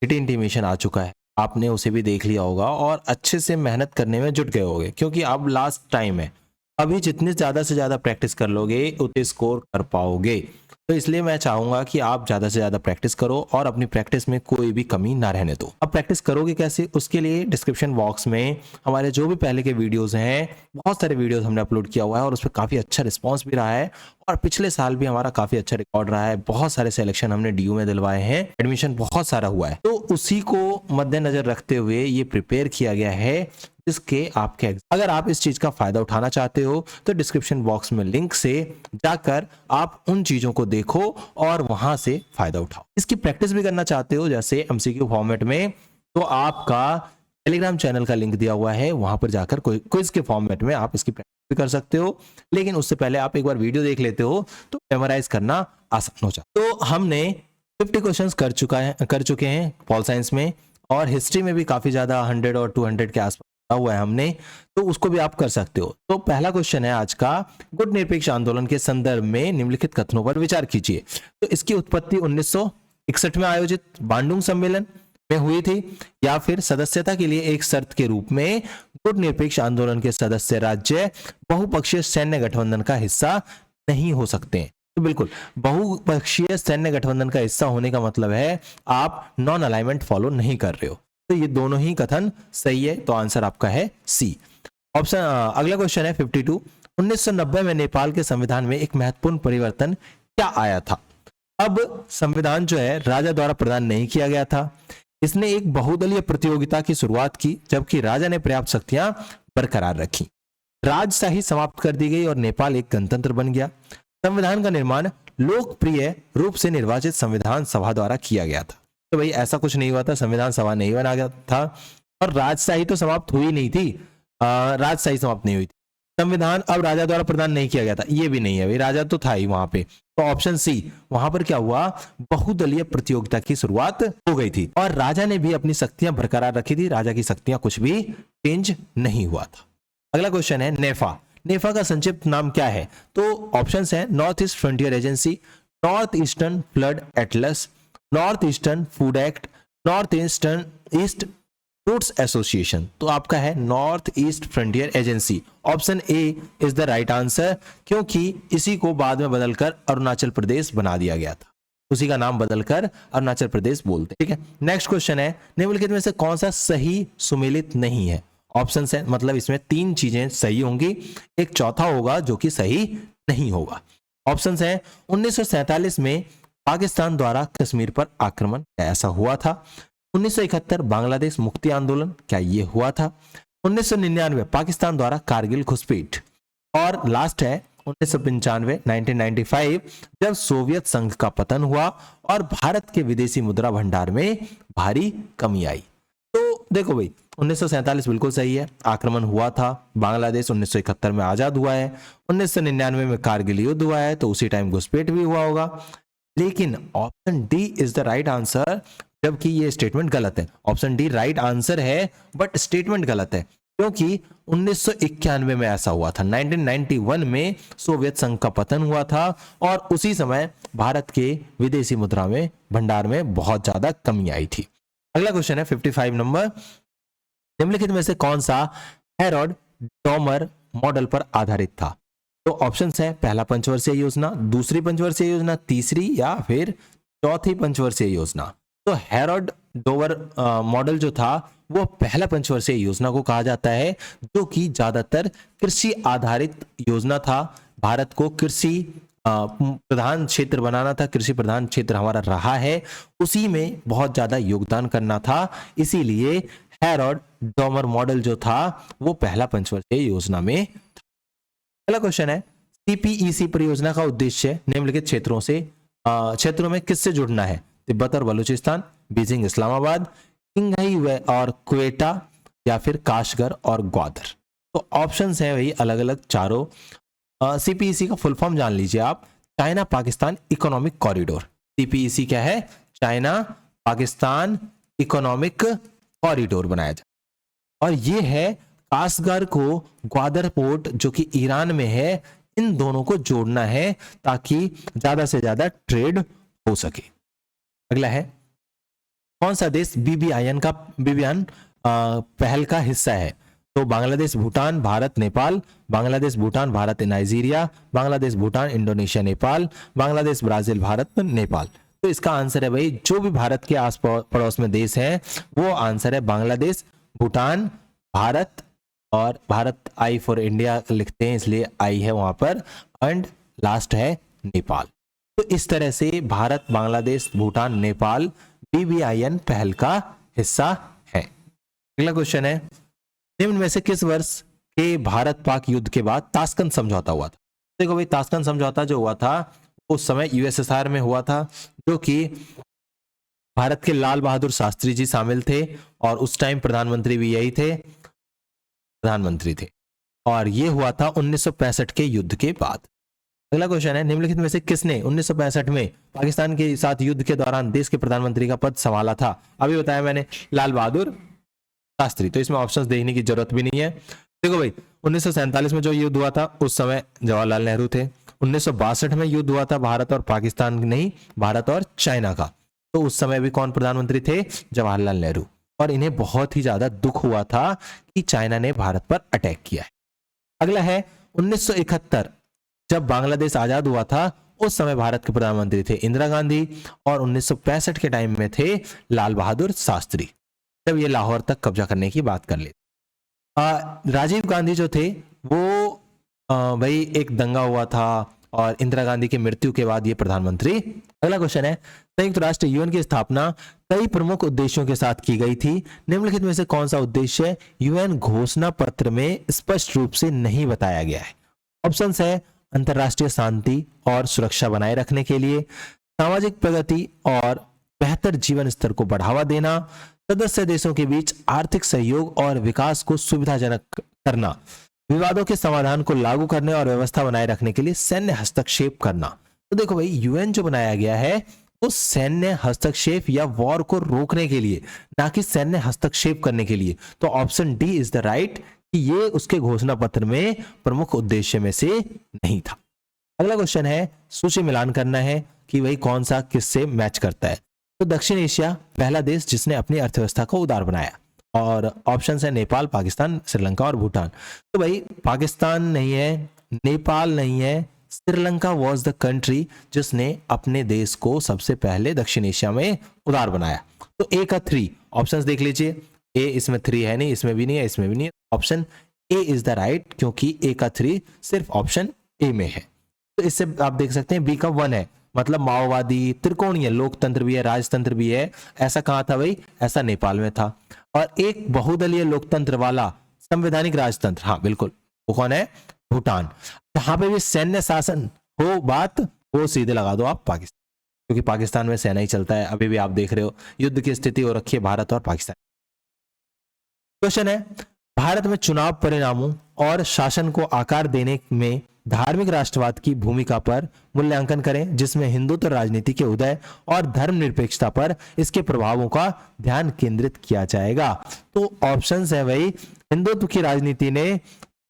City intimation आ चुका है, आपने उसे भी देख लिया होगा और अच्छे से मेहनत करने में जुट गए होगे, क्योंकि अब लास्ट टाइम है। अभी जितनी ज़्यादा से ज़्यादा प्रैक्टिस कर लोगे उतने स्कोर कर पाओगे। तो इसलिए मैं चाहूंगा कि आप ज़्यादा से ज़्यादा प्रैक्टिस करो और अपनी प्रैक्टिस में कोई भी कमी ना रहने दो। अब प्रैक्टिस करोगे कैसे, उसके लिए डिस्क्रिप्शन बॉक्स में हमारे जो भी पहले के वीडियोस हैं, बहुत सारे वीडियोस हमने अपलोड किया हुआ है और उस पर काफ़ी अच्छा रिस्पॉन्स भी रहा है और पिछले साल भी हमारा काफ़ी अच्छा रिकॉर्ड रहा है। बहुत सारे सिलेक्शन हमने DU में दिलवाए हैं, एडमिशन बहुत सारा हुआ है। तो उसी को मद्देनजर रखते हुए ये प्रिपेयर किया गया है जिसके आपके अगर आप इस चीज का फायदा उठाना चाहते हो तो डिस्क्रिप्शन बॉक्स में लिंक से जाकर आप उन चीजों को देखो और वहां से फायदा उठाओ। इसकी प्रैक्टिस भी करना चाहते हो जैसे MCQ फॉर्मेट में, तो आपका टेलीग्राम चैनल का लिंक दिया हुआ है, वहां पर जाकर कोई क्विज के फॉर्मेट में आप इसकी प्रैक्टिस भी कर सकते हो। लेकिन उससे पहले आप एक बार वीडियो देख लेते हो तो मेमोराइज करना आसान हो जाता। तो हमने 50 क्वेश्चंस कर चुके हैं पॉल साइंस में, और हिस्ट्री में भी काफी ज्यादा 100 और 200 के आसपास हुआ है हमने, तो उसको भी आप कर सकते हो। तो पहला क्वेश्चन है आज का, गुट निरपेक्ष आंदोलन के संदर्भ में निम्नलिखित कथनों पर विचार कीजिए। तो इसकी उत्पत्ति 1961 में आयोजित बांडुंग सम्मेलन में हुई थी, या फिर सदस्यता के लिए एक शर्त के रूप में गुट निरपेक्ष आंदोलन के सदस्य राज्य बहुपक्षीय सैन्य गठबंधन का हिस्सा नहीं हो सकते हैं। तो बिल्कुल, बहुपक्षीय सैन्य गठबंधन का हिस्सा होने का मतलब है आप नॉन अलाइनमेंट फॉलो नहीं कर रहे हो। तो ये दोनों ही कथन सही है, तो आंसर आपका है सी ऑप्शन। अगला क्वेश्चन है 52, 1990 में नेपाल के संविधान में एक महत्वपूर्ण परिवर्तन क्या आया था। अब संविधान जो है राजा द्वारा प्रदान नहीं किया गया था, इसने एक बहुदलीय प्रतियोगिता की शुरुआत की, जबकि राजा ने पर्याप्त शक्तियां बरकरार रखी। राजशाही समाप्त कर दी गई और नेपाल एक गणतंत्र बन गया। संविधान का निर्माण लोकप्रिय रूप से निर्वाचित संविधान सभा द्वारा किया गया था। तो भाई ऐसा कुछ नहीं हुआ था, संविधान सभा नहीं बना गया था, और राजशाही तो समाप्त हुई नहीं थी, राजशाही समाप्त नहीं हुई थी। संविधान अब राजा द्वारा प्रदान नहीं किया गया था, ये भी नहीं है भाई, राजा तो था ही वहां पे। तो ऑप्शन सी, वहां पर क्या हुआ, बहुदलीय प्रतियोगिता की शुरुआत हो गई थी और राजा ने भी अपनी शक्तियां बरकरार रखी थी, राजा की शक्तियां कुछ भी चेंज नहीं हुआ था। अगला क्वेश्चन है नेफा। नेफा का संक्षिप्त नाम क्या है। तो ऑप्शंस हैं north east frontier agency, north eastern flood Atlas, north eastern food act, north eastern east fruits association. तो आपका है north east frontier agency. Option A is the right answer, क्योंकि इसी को बाद में बदलकर अरुणाचल प्रदेश बना दिया गया था, उसी का नाम बदलकर अरुणाचल प्रदेश बोलते हैं। ठीक है, नेक्स्ट क्वेश्चन है, निम्नलिखित में से कौन सा सही सुमेलित नहीं है। ऑप्शन है, मतलब इसमें 3 चीजें सही होंगी, एक चौथा होगा जो कि सही नहीं होगा। ऑप्शन है, 1947 में पाकिस्तान द्वारा कश्मीर पर आक्रमण, ऐसा हुआ था। 1971 बांग्लादेश मुक्ति आंदोलन, क्या ये हुआ था। 1999 पाकिस्तान द्वारा कारगिल घुसपैठ, और लास्ट है 1995 1995 जब सोवियत संघ का पतन हुआ और भारत के विदेशी मुद्रा भंडार में भारी कमी आई। तो देखो भाई, 1947 बिल्कुल सही है, आक्रमण हुआ था। बांग्लादेश 1971 में आजाद हुआ है, 1999 में कारगिल युद्ध हुआ है, तो उसी टाइम घुसपैठ भी हुआ होगा। लेकिन option D is the right answer, जबकि ये स्टेटमेंट गलत है। ऑप्शन डी राइट आंसर है बट स्टेटमेंट गलत है, क्योंकि 1991 में ऐसा हुआ था, 1991 में सोवियत संघ का पतन हुआ था और उसी समय भारत के विदेशी मुद्रा में भंडार में बहुत ज्यादा कमी आई थी। अगला क्वेश्चन है 55 नंबर, निम्नलिखित में से कौन सा हेरोड डॉमर मॉडल पर आधारित था। तो ऑप्शंस है, पहला पंचवर्षीय योजना, दूसरी पंचवर्षीय योजना, तीसरी या फिर चौथी पंचवर्षीय योजना। तो हेरोड डोवर मॉडल जो था वो पहला पंचवर्षीय योजना को कहा जाता है, जो कि ज्यादातर कृषि आधारित योजना था। भारत को कृषि प्रधान क्षेत्र बनाना था, कृषि प्रधान क्षेत्र हमारा रहा है, उसी में बहुत ज्यादा योगदान करना था, इसीलिए हेरोड डॉमर मॉडल जो था वो पहला पंचवर्षीय योजना में था। अगला क्वेश्चन है, CPEC परियोजना का उद्देश्य निम्नलिखित क्षेत्रों में किससे जुड़ना है। तिब्बत और बलूचिस्तान, बीजिंग इस्लामाबाद, किंगहाई और क्वेटा, या फिर काशगर और ग्वादर। तो ऑप्शंस हैं वही अलग अलग चारों। CPEC का फुल फॉर्म जान लीजिए आप, China Pakistan economic corridor. CPEC क्या है, चाइना पाकिस्तान इकोनॉमिक कॉरिडोर बनाया जाए, और ये है काशगर को ग्वादर पोर्ट जो कि ईरान में है, इन दोनों को जोड़ना है ताकि ज्यादा से ज्यादा ट्रेड हो सके। अगला है कौन सा देश बीबीआईएन पहल का हिस्सा है? तो Bangladesh, Bhutan, Bharat, Nepal, Bangladesh, Bhutan, Bharat, Nigeria, Bangladesh, Bhutan, Indonesia, Nepal, Bangladesh, Brazil, Bharat, Nepal. तो इसका आंसर है भाई, जो भी भारत के आस पड़ोस में देश हैं वो आंसर है बांग्लादेश, भूटान, भारत, और भारत आई फॉर इंडिया लिखते हैं इसलिए आई है वहां पर, एंड लास्ट है नेपाल। तो इस तरह से भारत, बांग्लादेश, भूटान, नेपाल बीबीआईएन पहल का हिस्सा है। अगला क्वेश्चन है, निम्न में से किस वर्ष के भारत पाक युद्ध के बाद ताशकंद समझौता हुआ था? देखो भाई, ताशकंद समझौता जो हुआ था उस समय यूएसएसआर में हुआ था, जो कि भारत के लाल बहादुर शास्त्री जी शामिल थे और उस टाइम प्रधानमंत्री भी यही थे, प्रधानमंत्री थे, और ये हुआ था 1965 के युद्ध के बाद। अगला क्वेश्चन है, निम्नलिखित में से किसने 1965 में पाकिस्तान के साथ युद्ध के दौरान देश के प्रधानमंत्री का पद संभाला था? अभी बताया मैंने, लाल बहादुर शास्त्री। तो इसमें ऑप्शंस देखने की जरूरत भी नहीं है। देखो भाई, 1947 में जो युद्ध हुआ था उस समय जवाहरलाल नेहरू थे। 1962 में युद्ध हुआ था भारत और पाकिस्तान, नहीं, भारत और चाइना का, तो उस समय भी कौन प्रधानमंत्री थे? जवाहरलाल नेहरू। और इन्हें बहुत ही ज्यादा दुख हुआ था कि चाइना ने भारत पर अटैक किया है। अगला है 1971, जब बांग्लादेश आजाद हुआ था उस समय भारत के प्रधानमंत्री थे इंदिरा गांधी, और 1965 के टाइम में थे लाल बहादुर शास्त्री, जब ये लाहौर तक कब्जा करने की बात कर ले। राजीव गांधी जो थे वो भाई एक दंगा हुआ था और इंदिरा गांधी की मृत्यु के बाद ये प्रधानमंत्री। अगला क्वेश्चन है, संयुक्त राष्ट्र यूएन की स्थापना कई प्रमुख उद्देश्यों के साथ की गई थी, निम्नलिखित में से कौन सा उद्देश्य यूएन घोषणा पत्र में स्पष्ट रूप से नहीं बताया गया है? ऑप्शंस है, अंतरराष्ट्रीय शांति और सुरक्षा बनाए रखने के लिए, सामाजिक प्रगति और बेहतर जीवन स्तर को बढ़ावा देना, सदस्य देशों के बीच आर्थिक सहयोग और विकास को सुविधाजनक करना, विवादों के समाधान को लागू करने और व्यवस्था बनाए रखने के लिए सैन्य हस्तक्षेप करना। तो देखो भाई, यूएन जो बनाया गया है वो सैन्य हस्तक्षेप या वॉर को रोकने के लिए, ना कि सैन्य हस्तक्षेप करने के लिए। तो option D is the right, कि ये उसके घोषणा पत्र में प्रमुख उद्देश्य में से नहीं था। अगला क्वेश्चन है, सूची मिलान करना है कि भाई कौन सा किससे मैच करता है। तो दक्षिण एशिया पहला देश जिसने अपनी अर्थव्यवस्था को उदार बनाया, और ऑप्शन है नेपाल, पाकिस्तान, श्रीलंका और भूटान। तो भाई पाकिस्तान नहीं है, नेपाल नहीं है, श्रीलंका वॉज द कंट्री जिसने अपने देश को सबसे पहले दक्षिण एशिया में उदार बनाया। तो ए का 3 ऑप्शंस देख लीजिए, ए इसमें 3 है नहीं, इसमें भी नहीं है, इसमें भी नहीं है, option A is the right, क्योंकि ए का 3 सिर्फ ऑप्शन ए में है। तो इससे आप देख सकते हैं बी का 1 है, मतलब माओवादी, त्रिकोणीय लोकतंत्र भी है, राजतंत्र भी है। ऐसा कहाँ था भाई? ऐसा नेपाल में था। और एक बहुदलीय लोकतंत्र वाला संवैधानिक राजतंत्र, हाँ बिल्कुल, वो कौन है? भूटान। जहां पे भी सैन्य शासन हो बात, वो सीधे लगा दो आप पाकिस्तान, क्योंकि पाकिस्तान में सेना ही चलता है। अभी भी आप देख रहे हो युद्ध की स्थिति हो रखी है भारत और पाकिस्तान। क्वेश्चन है, भारत में चुनाव परिणामों और शासन को आकार देने में धार्मिक राष्ट्रवाद की भूमिका पर मूल्यांकन करें, जिसमें हिंदुत्व राजनीति के उदय और धर्मनिरपेक्षता पर इसके प्रभावों का ध्यान केंद्रित किया जाएगा। तो ऑप्शंस है भाई, हिंदुत्व की राजनीति ने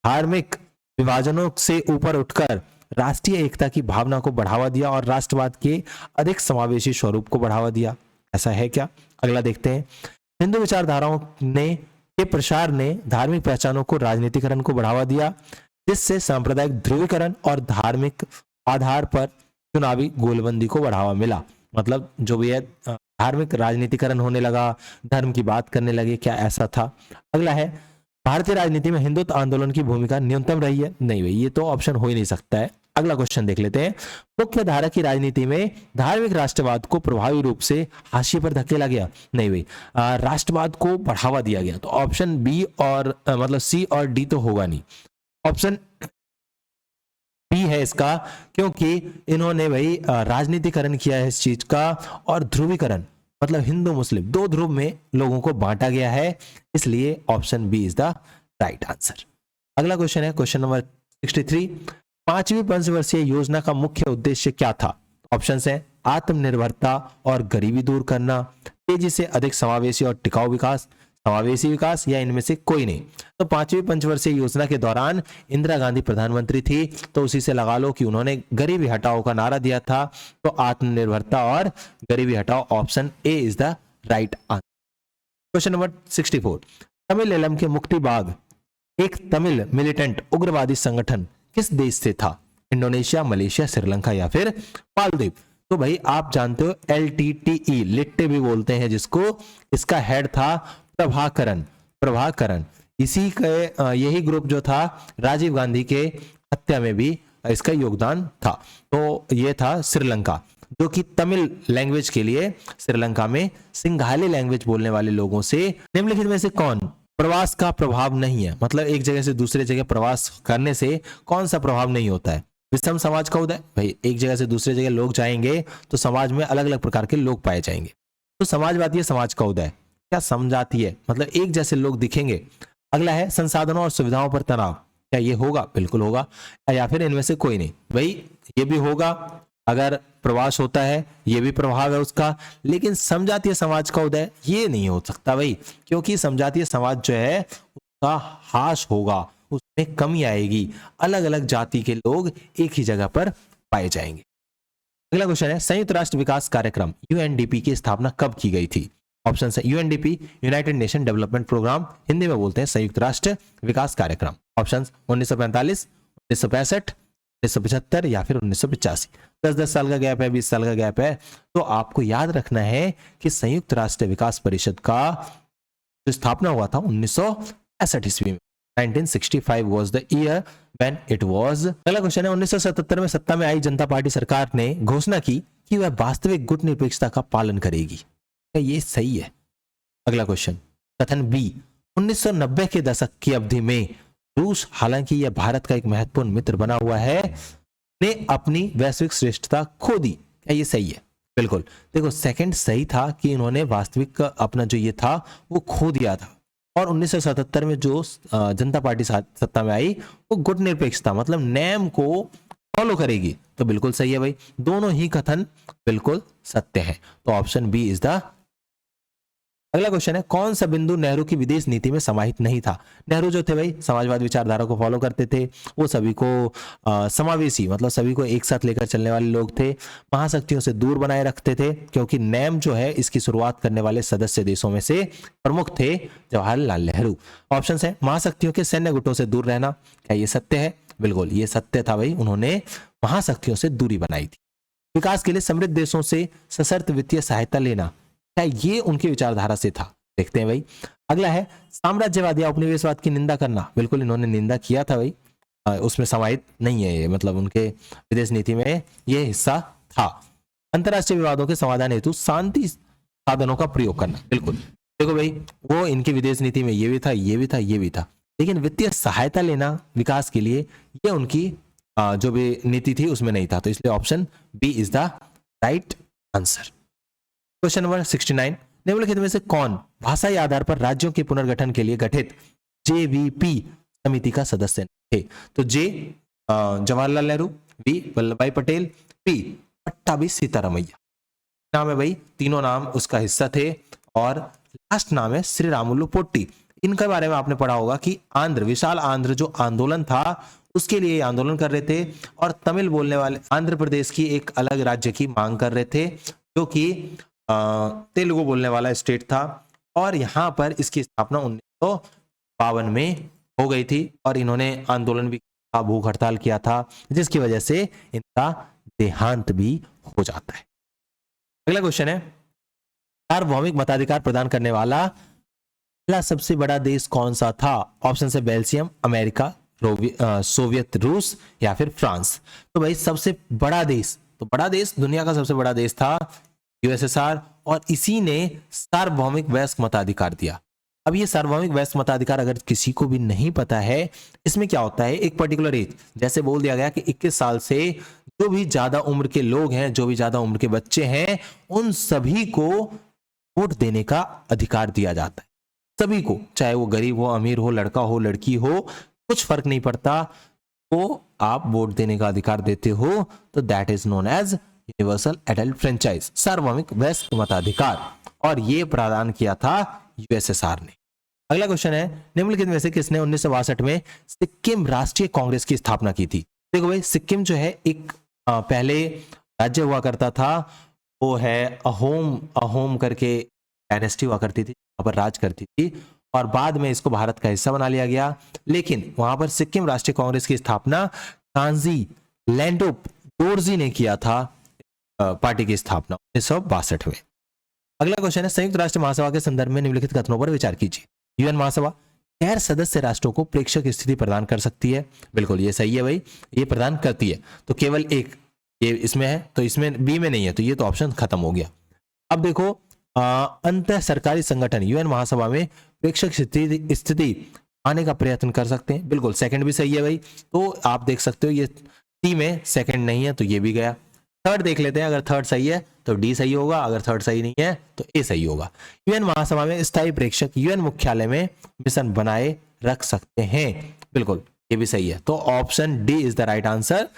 धार्मिक विभाजनों से ऊपर उठकर राष्ट्रीय एकता की भावना को बढ़ावा दिया और राष्ट्रवाद के अधिक समावेशी स्वरूप को बढ़ावा दिया। ऐसा है क्या? अगला देखते हैं, हिंदू विचारधाराओं के प्रसार ने धार्मिक पहचानों को राजनीतिकरण को बढ़ावा दिया, जिससे सांप्रदायिक ध्रुवीकरण और धार्मिक आधार पर चुनावी गोलबंदी को बढ़ावा मिला। मतलब जो भी है धार्मिक राजनीतिकरण होने लगा, धर्म की बात करने लगे, क्या ऐसा था? अगला है, भारतीय राजनीति में हिंदुत्व आंदोलन की भूमिका न्यूनतम रही है। नहीं भाई, ये तो ऑप्शन हो ही नहीं सकता है। अगला क्वेश्चन देख लेते हैं, मुख्य धारा की राजनीति में धार्मिक राष्ट्रवाद को प्रभावी रूप से हाशिए पर धकेला गया। नहीं भाई, राष्ट्रवाद को बढ़ावा दिया गया। तो ऑप्शन बी और मतलब सी और डी तो होगा नहीं, ऑप्शन बी है इसका, क्योंकि इन्होंने भाई राजनीतिकरण किया है इस चीज का, और ध्रुवीकरण मतलब हिंदू मुस्लिम दो ध्रुव में लोगों को बांटा गया है, इसलिए option B is the right answer. अगला क्वेश्चन है क्वेश्चन नंबर 63, पांचवी पंचवर्षीय योजना का मुख्य उद्देश्य क्या था? ऑप्शंस है, आत्मनिर्भरता और गरीबी दूर करना, तेजी से अधिक समावेशी और टिकाऊ विकास, समावेशी विकास, या इनमें से कोई नहीं। तो पांचवी पंचवर्षीय योजना के दौरान इंदिरा गांधी प्रधानमंत्री थी, तो उसी से लगा लो कि उन्होंने गरीबी हटाओ का नारा दिया था। तो आत्मनिर्भरता और गरीबी हटाओ, option A is the right answer. Question number 64, Tamil के मुक्ति बाग एक तमिल मिलिटेंट उग्रवादी संगठन किस देश से था? इंडोनेशिया, मलेशिया, श्रीलंका या फिर मालदीव? तो भाई आप जानते हो LTTE, लिट्टे भी बोलते हैं जिसको, इसका हेड था प्रभाकरन। इसी के यही ग्रुप जो था राजीव गांधी के हत्या में भी इसका योगदान था। तो ये था श्रीलंका, जो कि तमिल लैंग्वेज के लिए श्रीलंका में सिंघाली लैंग्वेज बोलने वाले लोगों से निम्नलिखित में से कौन प्रवास का प्रभाव नहीं है? मतलब एक जगह से दूसरे जगह प्रवास करने से कौन सा प्रभाव नहीं होता है? विषम समाज का उदय। भाई एक जगह से दूसरे जगह लोग जाएंगे तो समाज में अलग अलग प्रकार के लोग पाए जाएंगे, तो समाजवादी समाज का उदय। क्या समझाती है? मतलब एक जैसे लोग दिखेंगे। अगला है संसाधनों और सुविधाओं पर तनाव। क्या ये होगा? बिल्कुल होगा। या फिर इनमें से कोई नहीं? भाई ये भी होगा, अगर प्रवास होता है ये भी प्रभाव है उसका, लेकिन समजातीय समाज का उदय ये नहीं हो सकता भाई, क्योंकि समजातीय समाज जो है उसका हाश होगा, उसमें कमी आएगी, अलग अलग जाति के लोग एक ही जगह पर पाए जाएंगे। अगला क्वेश्चन है संयुक्त राष्ट्र विकास कार्यक्रम UNDP की स्थापना कब की गई थी? ऑप्शन है UNDP United Nation development programme, Hindi में बोलते हैं संयुक्त राष्ट्र विकास कार्यक्रम। ऑप्शन 1945, 1965, 1975 या फिर 1985। 10-10 साल का गैप है, 20 साल का गैप है। तो आपको याद रखना है कि संयुक्त राष्ट्र विकास परिषद का जो स्थापना हुआ था 1965 ईस्वी में। 1965 was the year when it was। अगला क्वेश्चन है 1977 में सत्ता में आई जनता पार्टी सरकार ने घोषणा की कि वह वास्तविक गुटनिरपेक्षता का पालन करेगी। क्या ये सही है? अगला क्वेश्चन कथन बी, 1990 के दशक की अवधि में रूस, हालांकि यह भारत का एक महत्वपूर्ण मित्र बना हुआ है, ने अपनी वैश्विक श्रेष्ठता खो दी। क्या ये सही है? बिल्कुल। देखो सेकंड सही था कि इन्होंने वास्तविक अपना जो ये था वो खो दिया था, और 1977 में जो जनता पार्टी सत्ता में आई वो गुटनिरपेक्षता मतलब नेम को फॉलो करेगी। तो बिल्कुल सही है भाई, दोनों ही कथन बिल्कुल सत्य है। तो ऑप्शन बी इज द। अगला क्वेश्चन है कौन सा बिंदु नेहरू की विदेश नीति में समाहित नहीं था? नेहरू जो थे भाई समाजवाद विचारधारा को फॉलो करते थे, वो सभी को समावेशी मतलब सभी को एक साथ लेकर चलने वाले लोग थे, महाशक्तियों से दूर बनाए रखते थे, क्योंकि नेम जो है इसकी शुरुआत करने वाले सदस्य देशों में से प्रमुख थे जवाहरलाल नेहरू। ऑप्शन है महाशक्तियों के सैन्य गुटों से दूर रहना। क्या ये सत्य है? बिल्कुल ये सत्य था भाई, उन्होंने महाशक्तियों से दूरी बनाई थी। विकास के लिए समृद्ध देशों से सशर्त वित्तीय सहायता लेना, ये उनकी विचारधारा से था। देखते हैं भाई। अगला है साम्राज्यवाद या उपनिवेशवाद की निंदा करना। बिल्कुल इन्होंने निंदा किया था भाई, उसमें समाहित नहीं है ये, मतलब उनके विदेश नीति में ये हिस्सा था। अंतरराष्ट्रीय विवादों के समाधान हेतु शांति साधनों का प्रयोग करना। बिल्कुल देखो भाई वो इनकी विदेश नीति में ये भी था, ये भी था, ये भी था, लेकिन वित्तीय सहायता लेना विकास के लिए ये उनकी जो भी नीति थी उसमें नहीं था। तो इसलिए option B is the right answer. Question number 69, निम्नलिखित में से कौन भाषाई आधार पर राज्यों के पुनर्गठन के लिए गठित JVP समिति का सदस्य थे? तो जे जवाहरलाल नेहरू, बी वल्लभ भाई पटेल, पी पट्टाभी सीतारामैया। नाम है भाई, तीनों नाम उसका हिस्सा थे, और लास्ट नाम है श्री रामुलु पोट्टी। इनके बारे में आपने पढ़ा होगा कि आंध्र, विशाल आंध्र जो आंदोलन था उसके लिए आंदोलन कर रहे थे, और तमिल बोलने वाले आंध्र प्रदेश की एक अलग राज्य की मांग कर रहे थे, जो कि तेलुगु बोलने वाला स्टेट था। और यहाँ पर इसकी स्थापना 1952 में हो गई थी, और इन्होंने आंदोलन भी किया, भूख हड़ताल किया था, जिसकी वजह से इनका देहांत भी हो जाता है। अगला क्वेश्चन है सार्वभौमिक मताधिकार प्रदान करने वाला पहला सबसे बड़ा देश कौन सा था? ऑप्शन है बेल्जियम, अमेरिका, सोवियत रूस या फिर फ्रांस। तो भाई सबसे बड़ा देश, तो बड़ा देश, दुनिया का सबसे बड़ा देश था USSR, और इसी ने सार्वभौमिक वयस्क मताधिकार दिया। अब ये सार्वभौमिक वयस्क मताधिकार अगर किसी को भी नहीं पता है, इसमें क्या होता है, एक पर्टिकुलर एज, जैसे बोल दिया गया कि 21 साल से जो भी ज्यादा उम्र के लोग हैं, जो भी ज्यादा उम्र के बच्चे हैं, उन सभी को वोट देने का अधिकार दिया जाता है। सभी को, चाहे वो गरीब हो, अमीर हो, लड़का हो, लड़की हो, कुछ फर्क नहीं पड़ता, तो आप वोट देने का अधिकार देते हो। तो that is known as universal adult franchise, सार्वभौमिक वयस्क मताधिकार, और ये प्रदान किया था USSR ने। अगला क्वेश्चन है निम्नलिखित में से किसने 1962 में सिक्किम राष्ट्रीय कांग्रेस की स्थापना की थी? देखो भाई सिक्किम जो है एक पहले राज्य हुआ करता था, वो है अहोम करके डायनेस्टी हुआ करती थी, वहां पर राज करती थी, और बाद में इसको भारत का हिस्सा बना लिया गया। लेकिन वहां पर सिक्किम राष्ट्रीय कांग्रेस की स्थापना कांजी लैंडोप दोरजी ने किया था, पार्टी की स्थापना 1962 में। अगला क्वेश्चन है, संयुक्त राष्ट्र महासभा के संदर्भ में निम्नलिखित कथनों पर विचार कीजिए। यूएन महासभा गैर सदस्य राष्ट्रों को प्रेक्षक स्थिति प्रदान कर सकती है। बिल्कुल ये सही है भाई, ये प्रदान करती है। तो केवल एक ये इसमें है, तो इसमें बी में नहीं है, तो ये तो ऑप्शन खत्म हो गया। अब देखो, अंत सरकारी संगठन यूएन महासभा में प्रेक्षक स्थिति आने का प्रयत्न कर सकते हैं। बिल्कुल सेकंड भी सही है भाई। तो आप देख सकते हो ये सी में सेकंड नहीं है, तो ये भी गया। थर्ड देख लेते हैं, अगर थर्ड सही है तो डी सही होगा, अगर थर्ड सही नहीं है तो ए सही होगा। यूएन महासभा में स्थायी प्रेक्षक यूएन मुख्यालय में मिशन बनाए रख सकते हैं। बिल्कुल ये भी सही है। तो option D is the right answer.